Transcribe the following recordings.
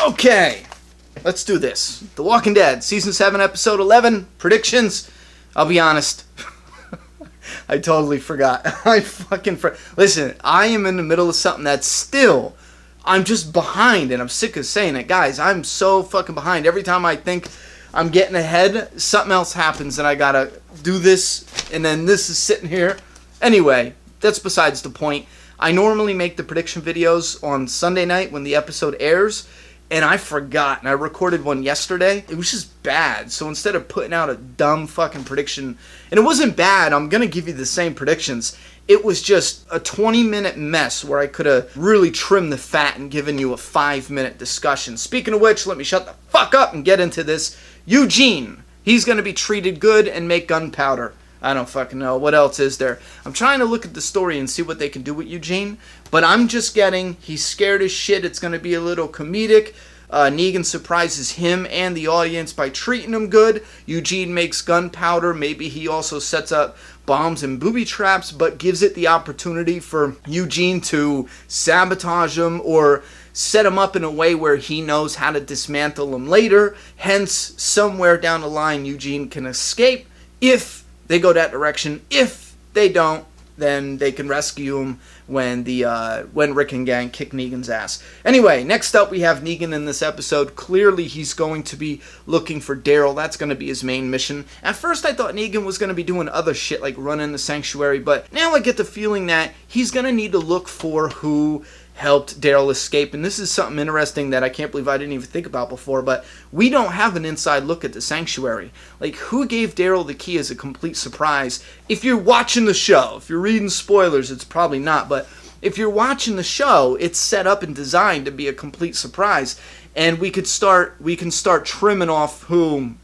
Okay, let's do this. The Walking Dead, Season 7, Episode 11, predictions. I'll be honest, I totally forgot. Listen, I am in the middle of something that's still, I'm just behind, and I'm sick of saying it. Guys, I'm so fucking behind. Every time I think I'm getting ahead, something else happens, and I gotta do this, and then this is sitting here. Anyway, that's besides the point. I normally make the prediction videos on Sunday night when the episode airs, and I forgot, and I recorded one yesterday. It was just bad, so instead of putting out a dumb fucking prediction, and it wasn't bad, I'm gonna give you the same predictions. It was just a 20-minute mess where I could have really trimmed the fat and given you a 5-minute discussion. Speaking of which, let me shut the fuck up and get into this. Eugene, he's gonna be treated good and make gunpowder. I don't fucking know. What else is there? I'm trying to look at the story and see what they can do with Eugene, but I'm just getting, he's scared as shit. It's going to be a little comedic. Negan surprises him and the audience by treating him good. Eugene makes gunpowder. Maybe he also sets up bombs and booby traps, but gives it the opportunity for Eugene to sabotage him or set him up in a way where he knows how to dismantle him later. Hence, somewhere down the line, Eugene can escape if they go that direction. If they don't, then they can rescue him when Rick and gang kick Negan's ass. Anyway, next up we have Negan in this episode. Clearly he's going to be looking for Daryl. That's going to be his main mission. At first I thought Negan was going to be doing other shit like running the sanctuary, but now I get the feeling that he's going to need to look for who helped Daryl escape. And this is something interesting that I can't believe I didn't even think about before, but we don't have an inside look at the sanctuary. Like, who gave Daryl the key is a complete surprise. If you're watching the show, if you're reading spoilers, it's probably not, but if you're watching the show, it's set up and designed to be a complete surprise. And we can start trimming off who,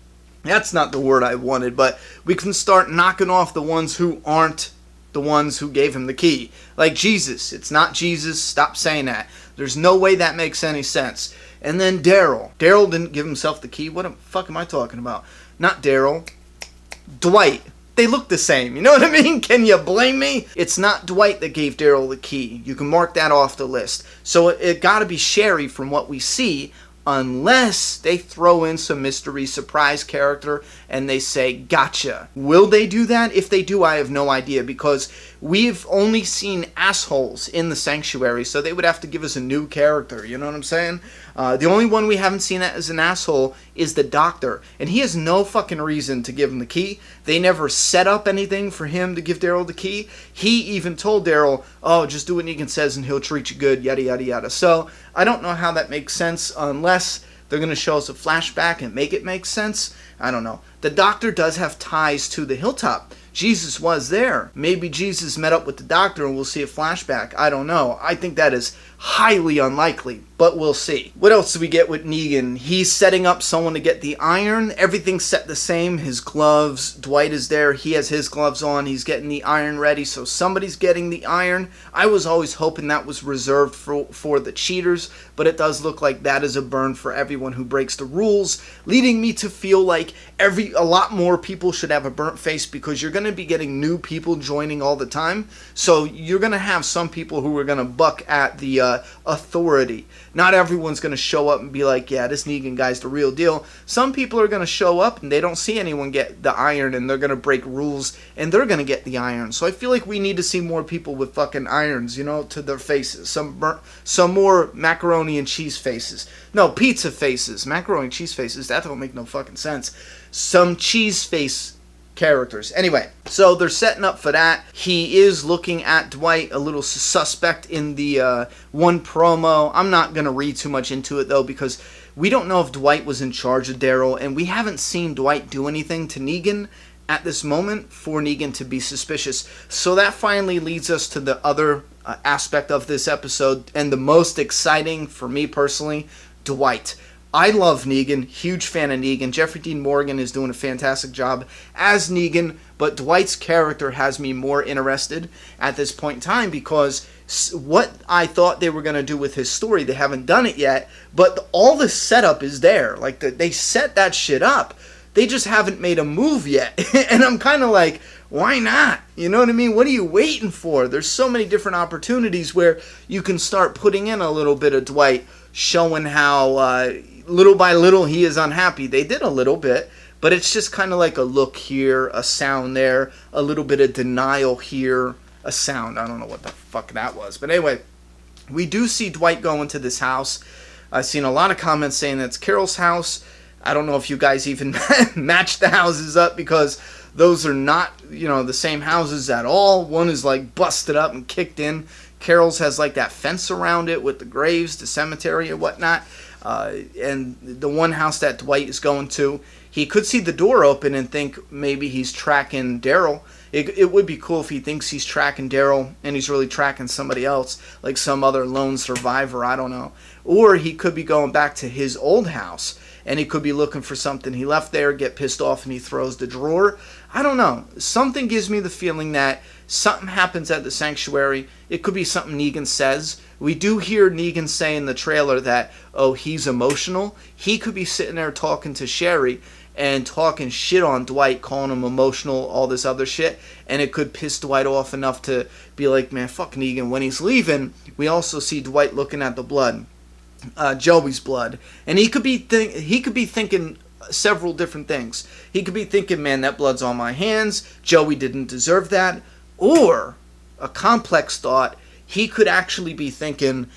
that's not the word I wanted, but we can start knocking off the ones who aren't the ones who gave him the key. Like Jesus. It's not Jesus. Stop saying that. There's no way that makes any sense. And then Daryl. Daryl didn't give himself the key. What the fuck am I talking about? Not Daryl. Dwight. They look the same. You know what I mean? Can you blame me? It's not Dwight that gave Daryl the key. You can mark that off the list. So it gotta be Sherry from what we see, unless they throw in some mystery surprise character and they say, gotcha. Will they do that? If they do, I have no idea, because we've only seen assholes in the sanctuary, so they would have to give us a new character, you know what I'm saying? The only one we haven't seen that as an asshole is the doctor, and he has no fucking reason to give him the key. They never set up anything for him to give Daryl the key. He even told Daryl, oh, just do what Negan says and he'll treat you good, yada yada yada. So I don't know how that makes sense unless they're going to show us a flashback and make it make sense. I don't know. The doctor does have ties to the hilltop. Jesus was there. Maybe Jesus met up with the doctor and we'll see a flashback. I don't know. I think that is highly unlikely, but we'll see. What else do we get with Negan? He's setting up someone to get the iron. Everything's set the same. His gloves. Dwight is there. He has his gloves on. He's getting the iron ready, so somebody's getting the iron. I was always hoping that was reserved for the cheaters, but it does look like that is a burn for everyone who breaks the rules, leading me to feel like a lot more people should have a burnt face, because you're going to be getting new people joining all the time. So you're going to have some people who are going to buck at the authority. Not everyone's going to show up and be like, yeah, this Negan guy's the real deal. Some people are going to show up and they don't see anyone get the iron and they're going to break rules and they're going to get the iron. So I feel like we need to see more people with fucking irons, you know, to their faces. Some more macaroni and cheese faces. No, pizza faces. Macaroni and cheese faces. That don't make no fucking sense. Some cheese face characters. Anyway, so they're setting up for that. He is looking at Dwight, a little suspect in the one promo. I'm not going to read too much into it, though, because we don't know if Dwight was in charge of Daryl, and we haven't seen Dwight do anything to Negan at this moment for Negan to be suspicious. So that finally leads us to the other aspect of this episode, and the most exciting for me personally, Dwight. I love Negan, huge fan of Negan. Jeffrey Dean Morgan is doing a fantastic job as Negan, but Dwight's character has me more interested at this point in time, because what I thought they were going to do with his story, they haven't done it yet, but all the setup is there. Like, they set that shit up. They just haven't made a move yet. And I'm kind of like, why not? You know what I mean? What are you waiting for? There's so many different opportunities where you can start putting in a little bit of Dwight showing how little by little he is unhappy. They did a little bit, but it's just kind of like a look here, a sound there, a little bit of denial here, a sound. I don't know what the fuck that was. But anyway, we do see Dwight go into this house. I've seen a lot of comments saying that's Carol's house. I don't know if you guys even match the houses up, because those are not, the same houses at all. One is like busted up and kicked in. Carol's has like that fence around it with the graves, the cemetery and whatnot. And the one house that Dwight is going to, he could see the door open and think maybe he's tracking Daryl. It would be cool if he thinks he's tracking Daryl and he's really tracking somebody else, like some other lone survivor, I don't know. Or he could be going back to his old house and he could be looking for something he left there, get pissed off, and he throws the drawer. I don't know. Something gives me the feeling that something happens at the sanctuary. It could be something Negan says. We do hear Negan say in the trailer that, oh, he's emotional. He could be sitting there talking to Sherry and talking shit on Dwight, calling him emotional, all this other shit, and it could piss Dwight off enough to be like, man, fuck Negan. When he's leaving, we also see Dwight looking at the blood, Joey's blood, and he could be thinking several different things. He could be thinking, man, that blood's on my hands, Joey didn't deserve that. Or, a complex thought, he could actually be thinking,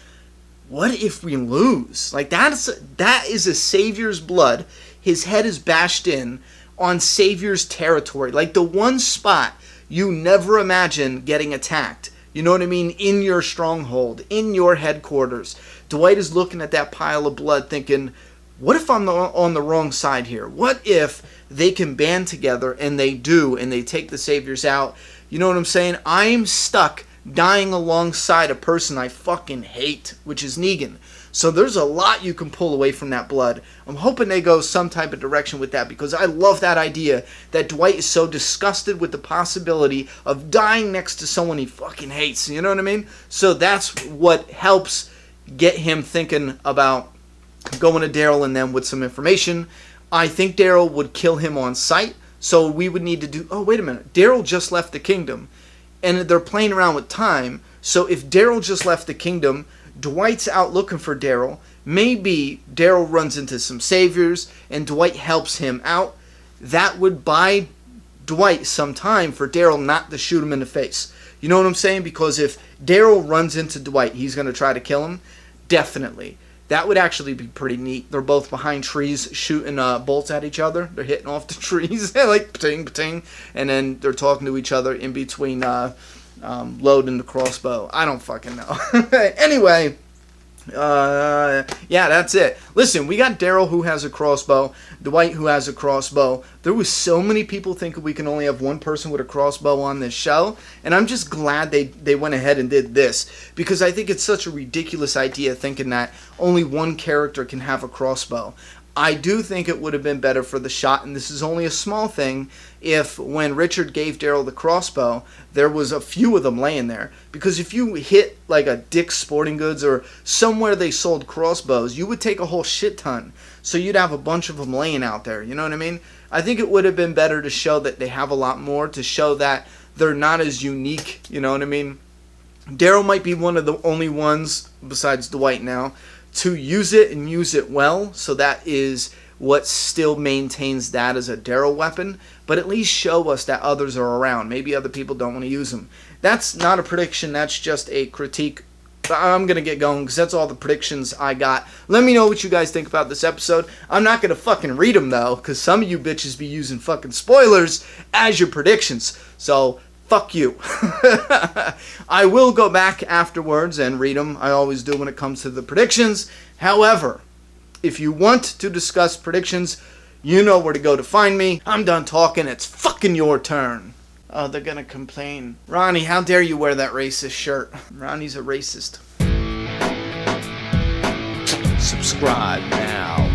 what if we lose? Like, that is a Savior's blood. His head is bashed in on Savior's territory. Like, the one spot you never imagine getting attacked. You know what I mean? In your stronghold, in your headquarters. Dwight is looking at that pile of blood thinking, what if I'm on the wrong side here? What if they can band together, and they do, and they take the Saviors out? You know what I'm saying? I'm stuck dying alongside a person I fucking hate, which is Negan. So there's a lot you can pull away from that blood. I'm hoping they go some type of direction with that, because I love that idea that Dwight is so disgusted with the possibility of dying next to someone he fucking hates. You know what I mean? So that's what helps get him thinking about going to Daryl and them with some information. I think Daryl would kill him on sight. So we would need to do... Oh, wait a minute. Daryl just left the kingdom. And they're playing around with time. So if Daryl just left the kingdom, Dwight's out looking for Daryl. Maybe Daryl runs into some Saviors and Dwight helps him out. That would buy Dwight some time for Daryl not to shoot him in the face. You know what I'm saying? Because if Daryl runs into Dwight, he's going to try to kill him. Definitely. That would actually be pretty neat. They're both behind trees shooting bolts at each other. They're hitting off the trees. Like, pating, pating. And then they're talking to each other in between loading the crossbow. I don't fucking know. Anyway, yeah, that's it. Listen, we got Daryl who has a crossbow, Dwight who has a crossbow. There was so many people thinking we can only have one person with a crossbow on this show, and I'm just glad they went ahead and did this, because I think it's such a ridiculous idea thinking that only one character can have a crossbow. I do think it would have been better for the shot, and this is only a small thing, if when Richard gave Daryl the crossbow, there was a few of them laying there. Because if you hit like a Dick's Sporting Goods or somewhere they sold crossbows, you would take a whole shit ton. So you'd have a bunch of them laying out there, you know what I mean? I think it would have been better to show that they have a lot more, to show that they're not as unique, you know what I mean? Daryl might be one of the only ones, besides Dwight now, to use it and use it well, so that is what still maintains that as a Daryl weapon, but at least show us that others are around. Maybe other people don't want to use them. That's not a prediction, that's just a critique. I'm going to get going because that's all the predictions I got. Let me know what you guys think about this episode. I'm not going to fucking read them though, because some of you bitches be using fucking spoilers as your predictions. So, fuck you. I will go back afterwards and read them. I always do when it comes to the predictions. However, if you want to discuss predictions, you know where to go to find me. I'm done talking. It's fucking your turn. Oh, they're gonna complain. Ronnie, how dare you wear that racist shirt? Ronnie's a racist. Subscribe now.